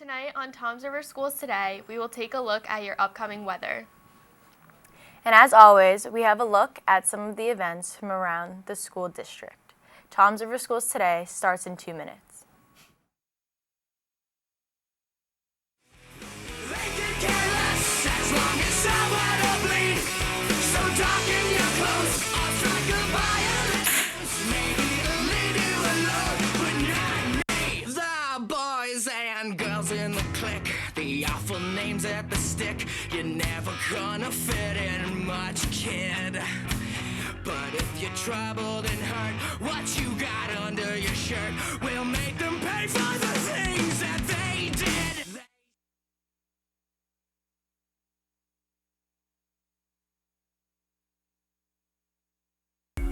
Tonight on Tom's River Schools Today, we will take a look at your upcoming weather. And as always, we have a look at some of the events from around the school district. Tom's River Schools Today starts in 2 minutes. In the clique, the awful names at the stick. You're never gonna fit in much, kid. But if you're troubled and hurt, what you got under your shirt will make them pay for the things that they did.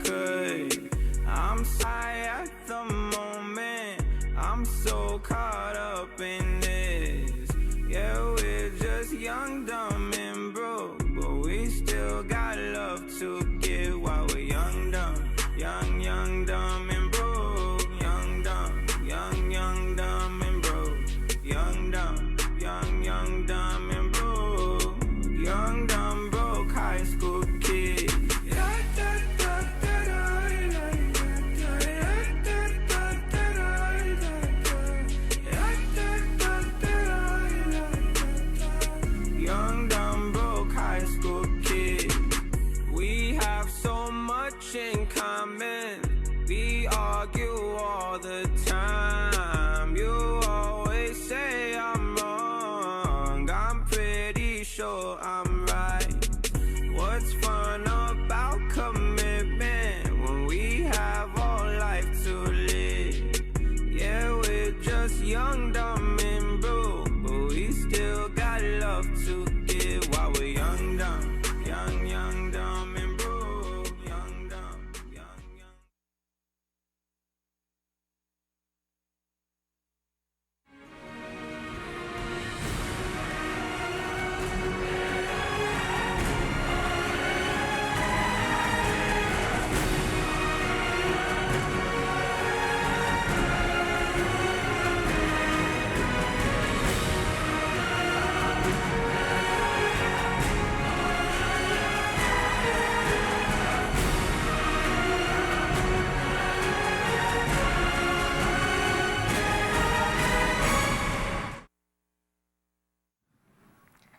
Good. I'm shy at the moment. I'm so caught up in this. Yeah, we're just young, dumb, and broke, but we still got love to give while we're young, dumb, young, dumb, and broke. Young, dumb, dumb, and broke. Young, dumb, dumb, and broke. Young, dumb, broke high school kid. In common, we argue all the time. You always say I'm wrong. I'm pretty sure I'm right. What's fun about commitment when we have all life to live? Yeah, we're just young, dumb, and broke, but we still got love to give while we're young, dumb, young, dumb, and broke.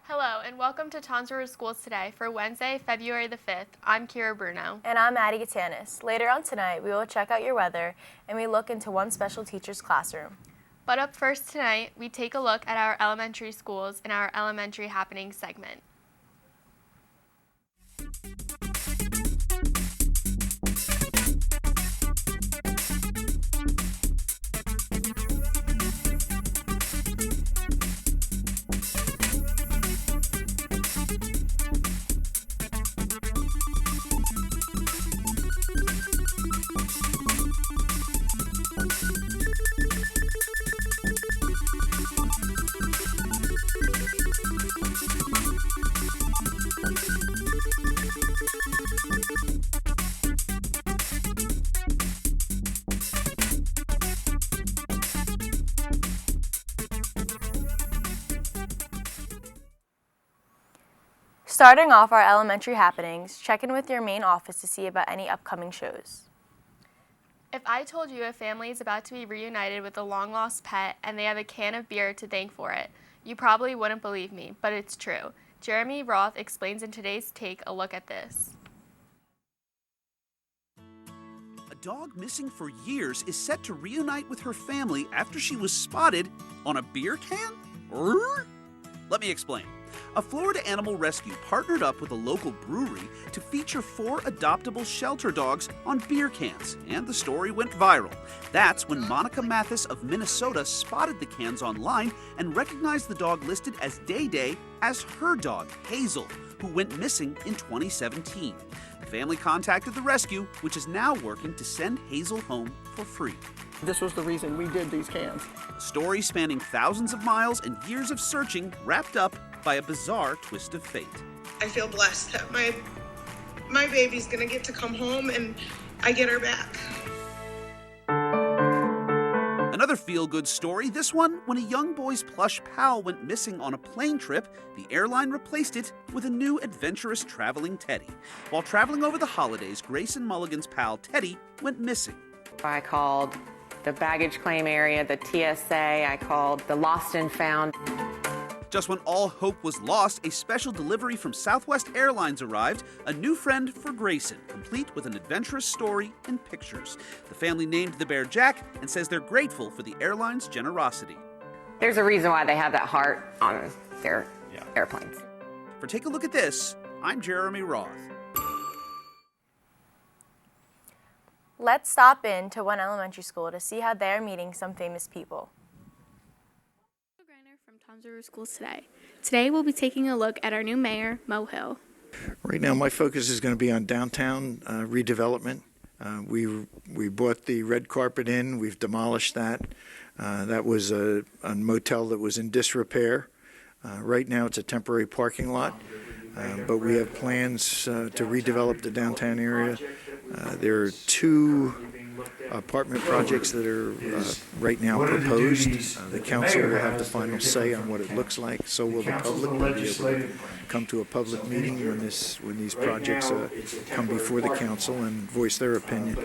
Hello, and welcome to Tom's River Schools Today for Wednesday, February the 5th. I'm Kira Bruno. And I'm Addie Gatanis. Later on tonight, we will check out your weather and we look into one special teacher's classroom. But up first tonight, we take a look at our elementary schools in our Elementary Happenings segment. Starting off our elementary happenings, check in with your main office to see about any upcoming shows. If I told you a family is about to be reunited with a long-lost pet and they have a can of beer to thank for it, you probably wouldn't believe me, but it's true. Jeremy Roth explains in today's Take a Look at This. A dog missing for years is set to reunite with her family after she was spotted on a beer can? Let me explain. A Florida animal rescue partnered up with a local brewery to feature 4 adoptable shelter dogs on beer cans, and the story went viral. That's when Monica Mathis of Minnesota spotted the cans online and recognized the dog listed as Day Day as her dog, Hazel, who went missing in 2017. The family contacted the rescue, which is now working to send Hazel home for free. This was the reason we did these cans. A story spanning thousands of miles and years of searching wrapped up by a bizarre twist of fate. I feel blessed that my baby's gonna get to come home and I get her back. Another feel-good story, this one when a young boy's plush pal went missing on a plane trip, the airline replaced it with a new adventurous traveling teddy. While traveling over the holidays, Grayson Mulligan's pal Teddy went missing. I called the baggage claim area, the TSA, I called the lost and found. Just when all hope was lost, a special delivery from Southwest Airlines arrived, a new friend for Grayson, complete with an adventurous story and pictures. The family named the bear Jack and says they're grateful for the airline's generosity. There's a reason why they have that heart on their airplanes. For Take a Look at This, I'm Jeremy Roth. Let's stop in to one elementary school to see how they're meeting some famous people. From Toms River Schools today. Today we'll be taking a look at our new mayor, Mo Hill. Right now my focus is going to be on downtown redevelopment. We bought the red carpet in, we've demolished that. That was a motel that was in disrepair. Right now it's a temporary parking lot, but we have plans to redevelop the downtown area. There are 2 apartment projects that are right now proposed. The council will have the final say on what it looks like. So will the public. We'll be able to come to a public meeting when these projects come before the council and voice their opinion.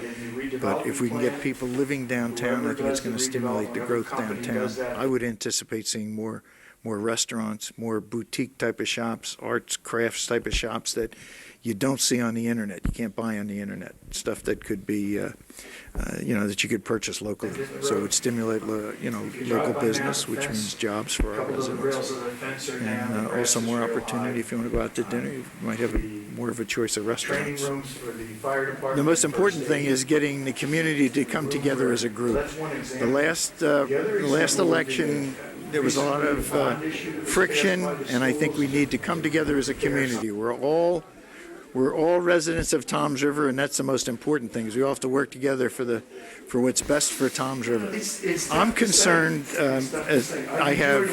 But if we can get people living downtown, I think it's going to stimulate the growth downtown. I would anticipate seeing more restaurants, more boutique type of shops, arts, crafts type of shops that you don't see on the internet. You can't buy on the internet. Stuff that could be, that you could purchase locally. So it would stimulate, local business, which means jobs for our residents. And also more opportunity if you want to go out to dinner. You might have more of a choice of restaurants. The most important thing is getting the community to come together as a group. The last election, there was a lot of friction, and I think we need to come together as a community. We're all residents of Toms River, and that's the most important thing. Is we all have to work together for what's best for Toms River. I'm concerned, as I have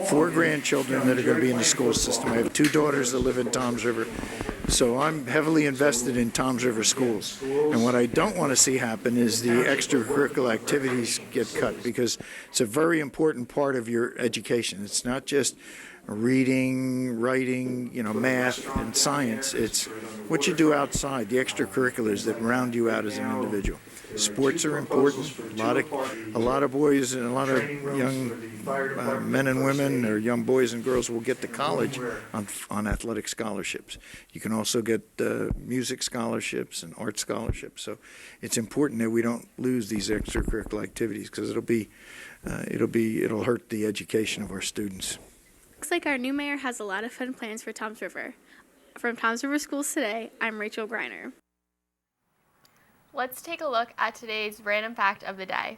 4 grandchildren that are going to be in the school system. I have 2 daughters that live in Toms River, so I'm heavily invested in Toms River schools. And what I don't want to see happen is the extracurricular activities get cut, because it's a very important part of your education. It's not just reading, writing, math and science. It's what you do outside, the extracurriculars that round you out as an individual. Sports are important. A lot of boys and a lot of young men and women, or young boys and girls, will get to college on athletic scholarships. You can also get music scholarships and art scholarships. So it's important that we don't lose these extracurricular activities, because it'll hurt the education of our students. Looks like our new mayor has a lot of fun plans for Toms River. From Toms River Schools today, I'm Rachel Greiner. Let's take a look at today's random fact of the day.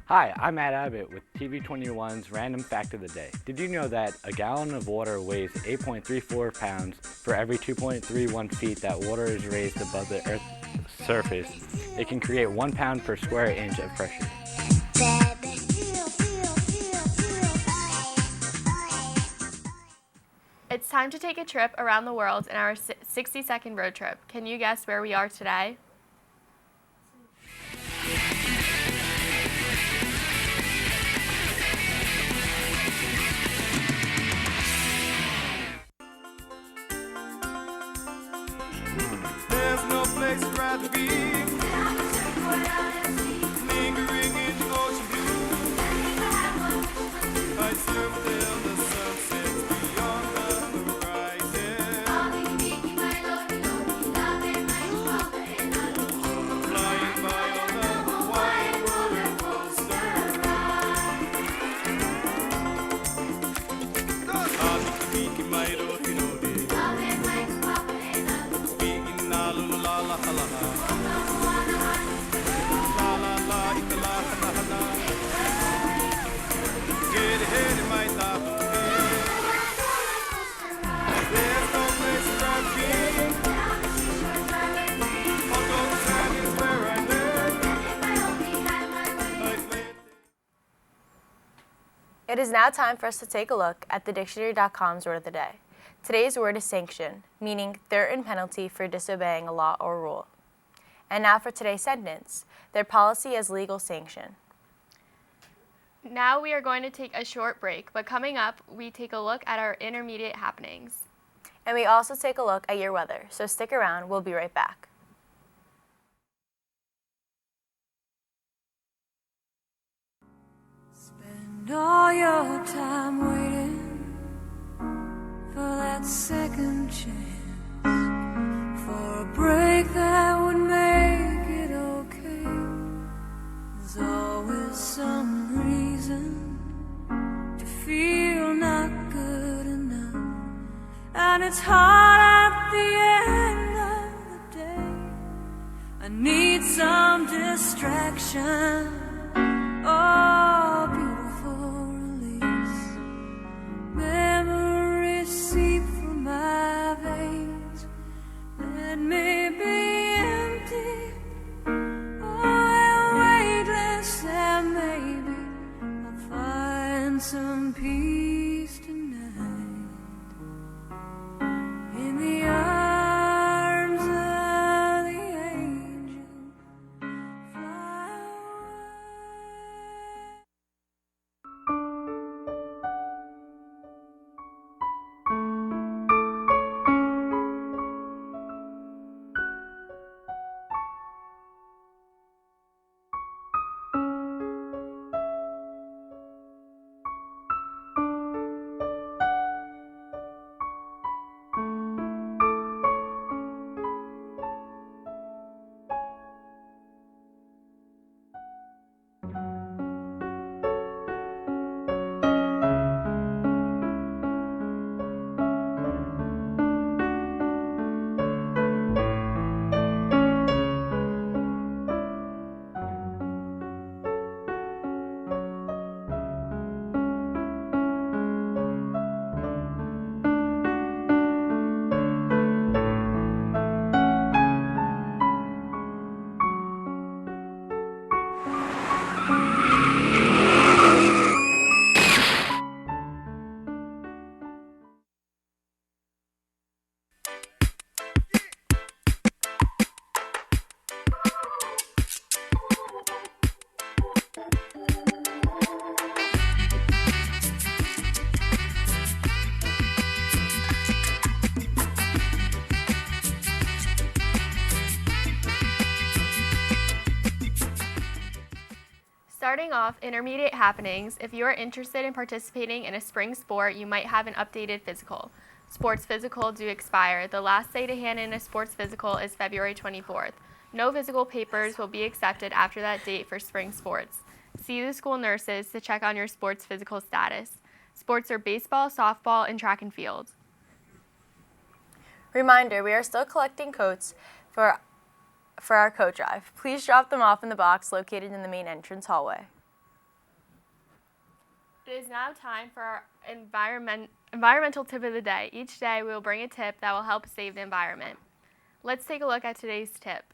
Hi, I'm Matt Abbott with TV21's Random Fact of the Day. Did you know that a gallon of water weighs 8.34 pounds for every 2.31 feet that water is raised above the Earth's surface? It can create 1 pound per square inch of pressure. It's time to take a trip around the world in our 60-second road trip. Can you guess where we are today? There's no place I'd rather be. Lingering in the ocean blue. I surf till the sun sets beyond the horizon. Flying by on the wide roller coaster ride. I'll be making my road, speaking la la la la la la la. Get ahead in my lap. There's no place I'd rather be. Although the sand is where I live. It is now time for us to take a look at the Dictionary.com's word of the day. Today's word is sanction, meaning threatened penalty for disobeying a law or rule. And now for today's sentence, their policy as legal sanction. Now we are going to take a short break, but coming up, we take a look at our intermediate happenings. And we also take a look at your weather, so stick around, we'll be right back. Spend all your time waiting for that second chance, for a break that would make it okay. There's always some reason to feel not good enough, and it's hard at the end of the day. I need some distraction. Oh, beautiful release. Memories seep from my veins. Let me be empty. Oh, weightless, and maybe I'll find some peace tonight. In the arms of the angel, fly away. Starting off, intermediate happenings. If you are interested in participating in a spring sport, you might have an updated physical. Sports physical due expire. The last day to hand in a sports physical is February 24th. No physical papers will be accepted after that date for spring sports. See the school nurses to check on your sports physical status. Sports are baseball, softball, and track and field. Reminder, we are still collecting coats for our coat drive. Please drop them off in the box located in the main entrance hallway. It is now time for our environmental tip of the day. Each day we will bring a tip that will help save the environment. Let's take a look at today's tip.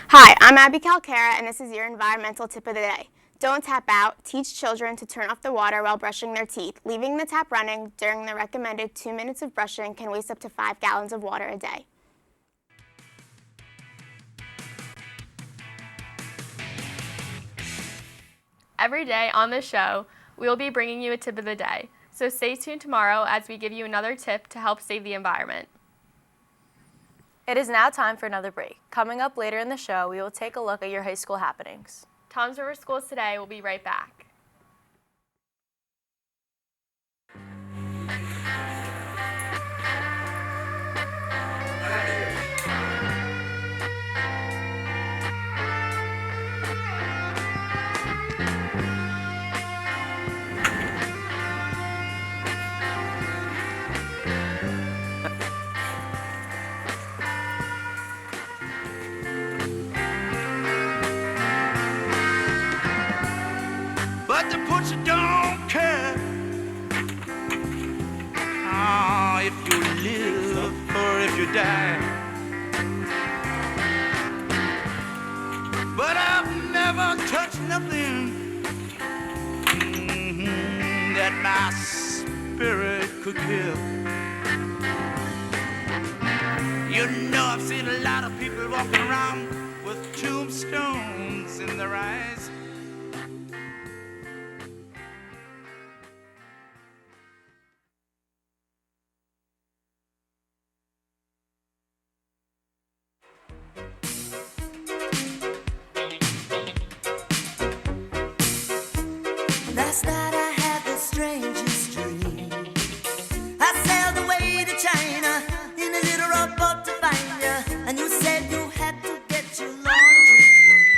Hi, I'm Abby Calcara, and this is your environmental tip of the day. Don't tap out. Teach children to turn off the water while brushing their teeth. Leaving the tap running during the recommended 2 minutes of brushing can waste up to 5 gallons of water a day. Every day on the show, we will be bringing you a tip of the day. So stay tuned tomorrow as we give you another tip to help save the environment. It is now time for another break. Coming up later in the show, we will take a look at your high school happenings. Tom's River Schools Today will be right back. But the butcher don't care. Oh, if you live or if you die. never touched nothing that my spirit could kill. You know, I've seen a lot of people walking around with tombstones in their eyes. Last night I had the strangest dream. I sailed away to China in a little rowboat to find you, and you said you had to get your laundry clean.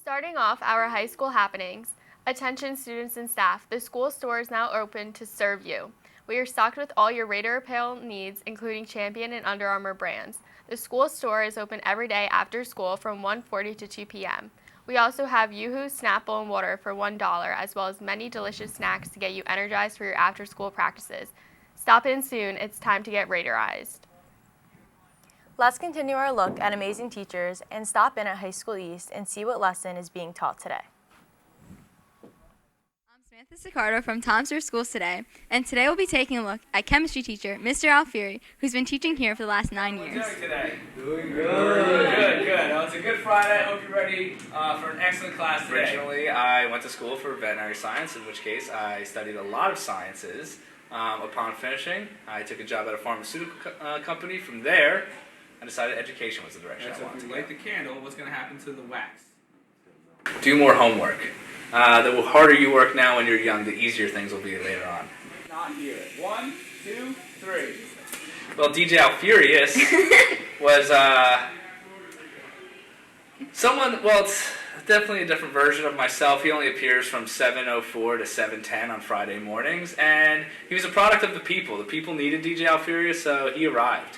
Starting off our high school happenings, attention students and staff, the school store is now open to serve you. We are stocked with all your Raider apparel needs, including Champion and Under Armour brands. The school store is open every day after school from 1:40 to 2 p.m. We also have Yoo-Hoo, Snapple, and water for $1, as well as many delicious snacks to get you energized for your after-school practices. Stop in soon. It's time to get Raiderized. Let's continue our look at amazing teachers and stop in at High School East and see what lesson is being taught today. I'm Samantha Sicardo from Tom's River Schools today, and today we'll be taking a look at chemistry teacher Mr. Alfieri, who's been teaching here for the last 9 years. How are you doing today? Doing good. Good. Well, it's a good Friday. I hope you're ready for an excellent class today. Originally, I went to school for veterinary science, in which case I studied a lot of sciences. Upon finishing, I took a job at a pharmaceutical company. From there, I decided education was the direction I wanted to go. Light the candle, what's going to happen to the wax? Do more homework. The harder you work now when you're young, the easier things will be later on. Not here. 1, 2, 3. Well, DJ Alfurious was someone, well, it's definitely a different version of myself. He only appears from 7:04 to 7:10 on Friday mornings, and he was a product of the people. The people needed DJ Alfurious, so he arrived.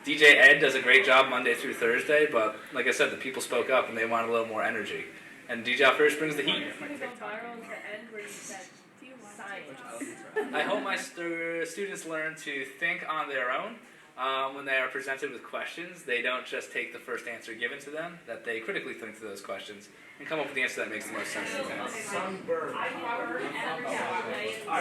DJ Ed does a great job Monday through Thursday, but like I said, the people spoke up and they wanted a little more energy. And DJ Alfurious brings the heat. I hope my students learn to think on their own. When they are presented with questions, they don't just take the first answer given to them, that they critically think through those questions and come up with the answer that makes the most sense to them. I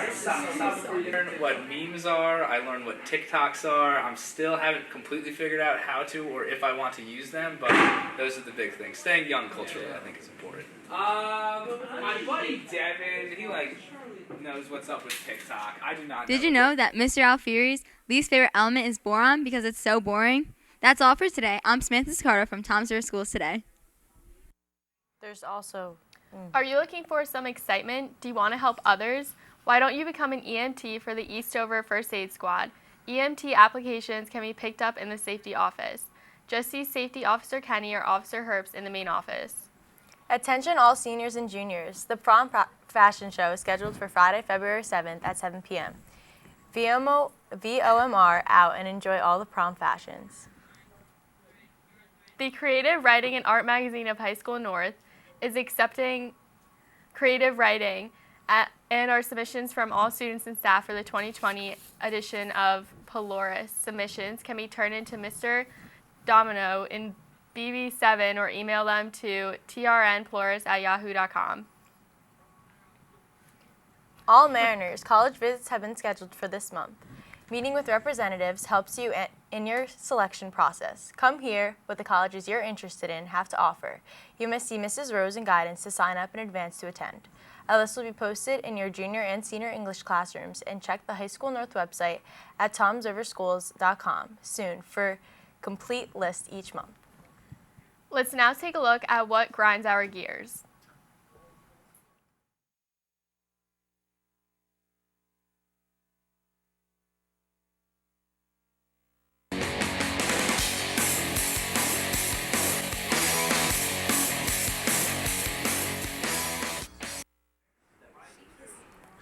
learn what memes are, I learn what TikToks are. I still haven't completely figured out how to or if I want to use them, but those are the big things. Staying young culturally, I think, is important. My buddy Devin, he knows what's up with TikTok. I do not know. Did you know that Mr. Alfieri's least favorite element is boron because it's so boring? That's all for today. I'm Samantha Sicardo from Tom's River Schools today. There's also... Are you looking for some excitement? Do you want to help others? Why don't you become an EMT for the Eastover First Aid Squad? EMT applications can be picked up in the safety office. Just see Safety Officer Kenny or Officer Herbst in the main office. Attention all seniors and juniors. The prom fashion show is scheduled for Friday, February 7th at 7 p.m. VOMR out and enjoy all the prom fashions. The Creative Writing and Art magazine of High School North is accepting creative writing and our submissions from all students and staff for the 2020 edition of Polaris. Submissions can be turned into Mr. Domino in BB7 or email them to trnpolaris@yahoo.com. All Mariners college visits have been scheduled for this month. Meeting with representatives helps you in your selection process. Come hear what the colleges you're interested in have to offer. You must see Mrs. Rose and guidance to sign up in advance to attend. A list will be posted in your junior and senior English classrooms, and check the High School North website at tomsriverschools.com soon for complete list each month. Let's now take a look at what grinds our gears.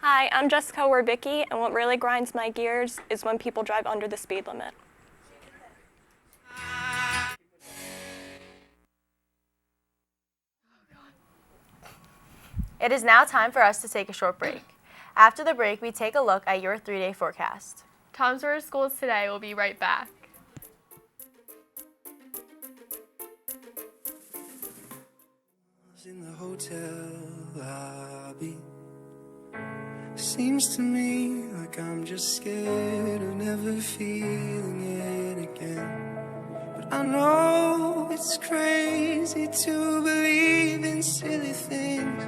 Hi, I'm Jessica Werbicki, and what really grinds my gears is when people drive under the speed limit. It is now time for us to take a short break. After the break, we take a look at your 3-day forecast. Tom's River Schools Today will be right back. In the hotel lobby, seems to me like I'm just scared of never feeling it again. But I know it's crazy to believe in silly things,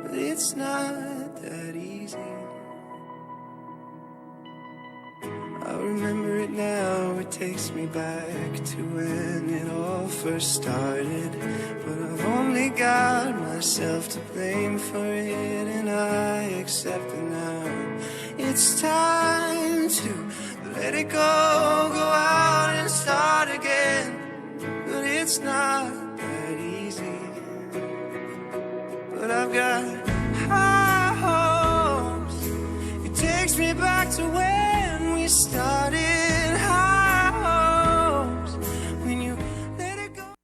but it's not that easy. I remember it now, it takes me back to when it all first started. But I've only got myself to blame for it, and I accept it now. It's time to let it go out and start again. But it's not that easy. But I've got high hopes. It takes me back to when we started. High hopes when you let it go.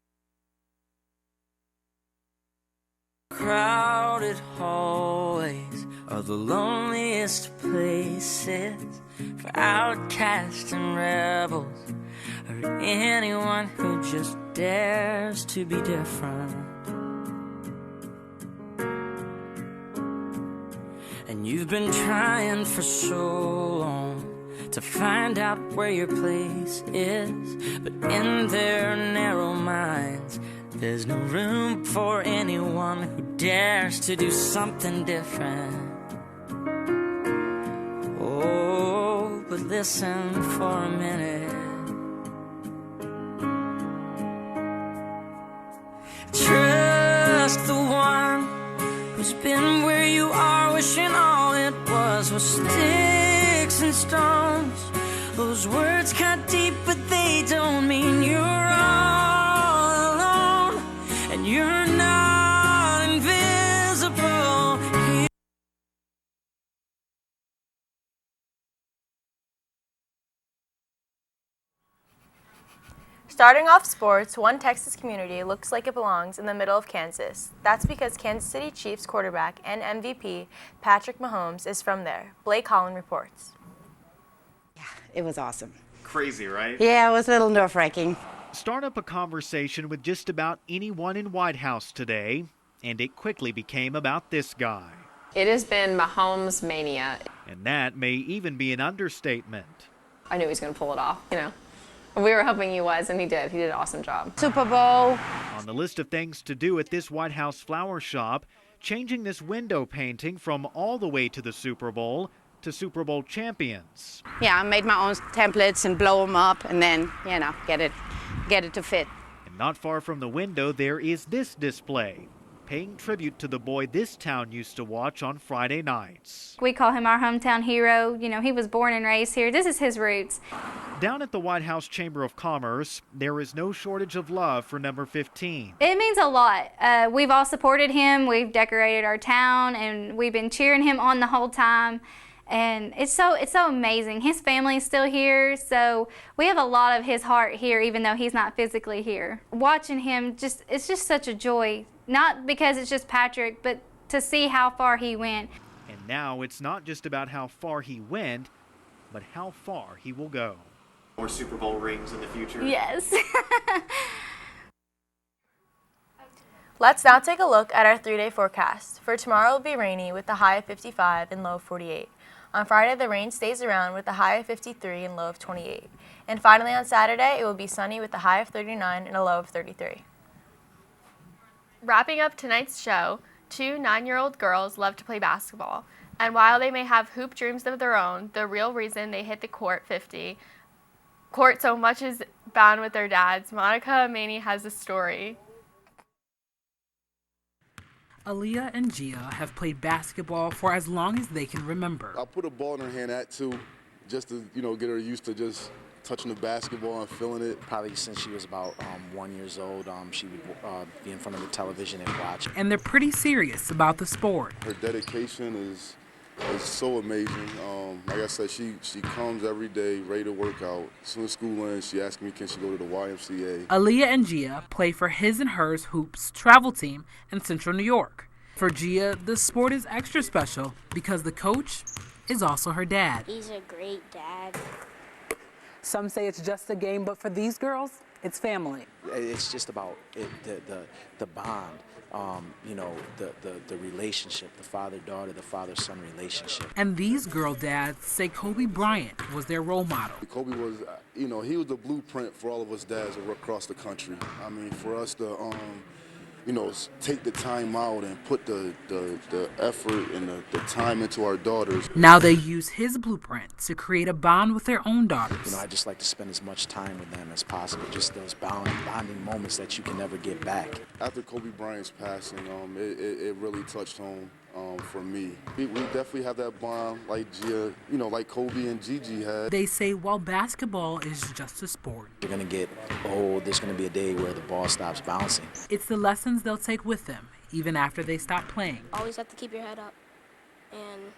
Crowded hallways are the loneliest places for outcasts and rebels, or anyone who just dares to be different. And you've been trying for so long to find out where your place is, but in their narrow minds there's no room for anyone who dares to do something different. Oh, but listen for a minute. Trust the one who's been where you are, wishing all it was sticks and stones. Those words cut deep, but they don't mean you're all alone, and you're not invisible. Starting off sports, one Texas community looks like it belongs in the middle of Kansas. That's because Kansas City Chiefs quarterback and MVP Patrick Mahomes is from there. Blake Holland reports. It was awesome. Crazy, right? Yeah, it was a little nerve-wracking. Start up a conversation with just about anyone in White House today, and it quickly became about this guy. It has been Mahomes mania. And that may even be an understatement. I knew he was going to pull it off, you know. We were hoping he was, and he did. He did an awesome job. Super Bowl. On the list of things to do at this White House flower shop, changing this window painting from all the way to the Super Bowl to Super Bowl champions. Yeah, I made my own templates and blow them up, and then, you know, get it to fit. And not far from the window, there is this display, paying tribute to the boy this town used to watch on Friday nights. We call him our hometown hero. You know, he was born and raised here. This is his roots. Down at the White House Chamber of Commerce, there is no shortage of love for number 15. It means a lot. We've all supported him. We've decorated our town, and we've been cheering him on the whole time. And it's so amazing. His family is still here, so we have a lot of his heart here, even though he's not physically here. Watching him, it's just such a joy. Not because it's just Patrick, but to see how far he went. And now it's not just about how far he went, but how far he will go. More Super Bowl rings in the future. Yes. Let's now take a look at our 3-day forecast. For tomorrow, it will be rainy with a high of 55 and low of 48. On Friday, the rain stays around with a high of 53 and low of 28. And finally, on Saturday, it will be sunny with a high of 39 and a low of 33. Wrapping up tonight's show, 2 9-year-old girls love to play basketball. And while they may have hoop dreams of their own, the real reason they hit the court so much is bound with their dads. Monica Maney has a story. Aaliyah and Gia have played basketball for as long as they can remember. I put a ball in her hand at 2, just to get her used to just touching the basketball and feeling it. Probably since she was about 1 year old, she would be in front of the television and watch. And they're pretty serious about the sport. Her dedication is so amazing. Like I said, she comes every day ready to work out. As soon as school ends, she asks me, can she go to the YMCA? Aaliyah and Gia play for His and Hers Hoops travel team in Central New York. For Gia, the sport is extra special because the coach is also her dad. He's a great dad. Some say it's just a game, but for these girls, it's family. It's just about the bond, the relationship, the father-daughter, the father-son relationship. And these girl dads say Kobe Bryant was their role model. Kobe was, he was the blueprint for all of us dads across the country. I mean, for us to, take the time out and put the effort and the time into our daughters. Now they use his blueprint to create a bond with their own daughters. I just like to spend as much time with them as possible, just those bonding moments that you can never get back. After Kobe Bryant's passing, it really touched home for me. We definitely have that bond like Gia, like Kobe and Gigi had. They say while basketball is just a sport, you're going to get old. There's going to be a day where the ball stops bouncing. It's the lessons they'll take with them, even after they stop playing. Always have to keep your head up and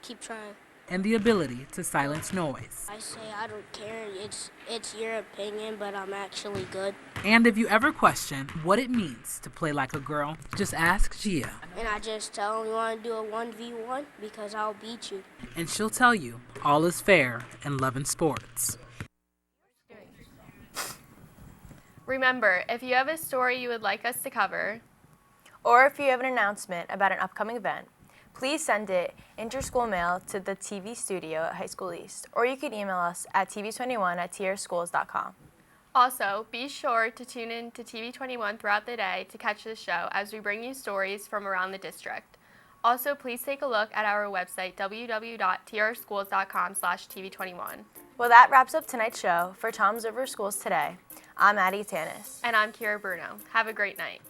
keep trying. And the ability to silence noise. I say I don't care. It's your opinion, but I'm actually good. And if you ever question what it means to play like a girl, just ask Gia. And I just tell them you want to do a 1v1 because I'll beat you. And she'll tell you all is fair in love and sports. Remember, if you have a story you would like us to cover, or if you have an announcement about an upcoming event, please send it interschool mail to the TV studio at High School East, or you can email us at tv21@trschools.com. Also, be sure to tune in to TV21 throughout the day to catch the show as we bring you stories from around the district. Also, please take a look at our website, www.trschools.com/TV21. Well, that wraps up tonight's show. For Tom's River Schools Today, I'm Addie Tanis. And I'm Kira Bruno. Have a great night.